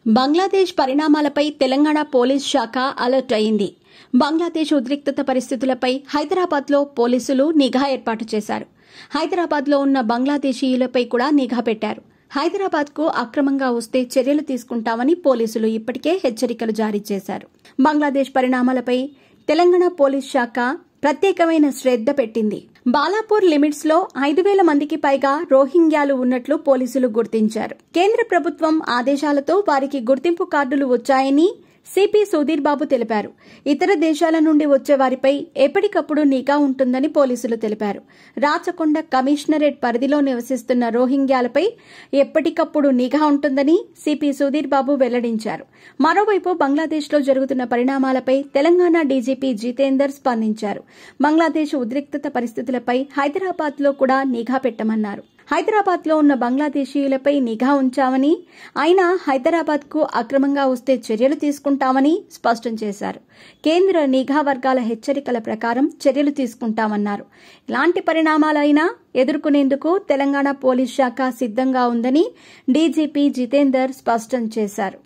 బంగ్లాదేశ్ పరిణామాలపై తెలంగాణ పోలీస్ శాఖ అలర్ట్ అయింది. బంగ్లాదేశ్ ఉద్రిక్తత పరిస్థితులపై హైదరాబాద్లో పోలీసులు నిఘా ఏర్పాటు చేశారు. హైదరాబాద్లో ఉన్న బంగ్లాదేశీయులపై కూడా నిఘా పెట్టారు. హైదరాబాద్కు అక్రమంగా వస్తే చర్యలు తీసుకుంటామని పోలీసులు ఇప్పటికే హెచ్చరికలు జారీ చేశారు. బంగ్లాదేశ్ పరిణామాలపై తెలంగాణ పోలీస్ శాఖ ప్రత్యేకమైన శ్రద్ధ పెట్టింది. బాలాపూర్ లిమిట్స్ లో 5,000 మందికి పైగా రోహింగ్యాలు ఉన్నట్లు పోలీసులు గుర్తించారు. కేంద్ర ప్రభుత్వం ఆదేశాలతో వారికి గుర్తింపు కార్డులు వచ్చాయని సిపి సుధీర్ బాబు తెలిపారు. ఇతర దేశాల నుండి వచ్చే వారిపై ఎప్పటికప్పుడు నిఘా ఉంటుందని పోలీసులు తెలిపారు. రాచకొండ కమిషనరేట్ పరిధిలో నివసిస్తున్న రోహింగ్యాలపై ఎప్పటికప్పుడు నిఘా ఉంటుందని సిపి సుధీర్ బాబు వెల్లడించారు. మరోవైపు బంగ్లాదేశ్లో జరుగుతున్న పరిణామాలపై తెలంగాణ డీజీపీ జితేందర్ స్పందించారు. బంగ్లాదేశ్ ఉద్రిక్తత పరిస్థితులపై హైదరాబాద్లో కూడా నిఘా పెట్టమన్నారు. హైదరాబాద్లో ఉన్న బంగ్లాదేశీయులపై నిఘా ఉంచామని, అయినా హైదరాబాద్కు అక్రమంగా వస్తే చర్యలు తీసుకుంటామని స్పష్టం చేశారు. కేంద్ర నిఘా వర్గాల హెచ్చరికల ప్రకారం చర్యలు తీసుకుంటామన్నారు. ఎలాంటి పరిణామాలైనా ఎదుర్కొనేందుకు తెలంగాణ పోలీస్ శాఖ సిద్ధంగా ఉందని డీజీపీ జితేందర్ స్పష్టం చేశారు.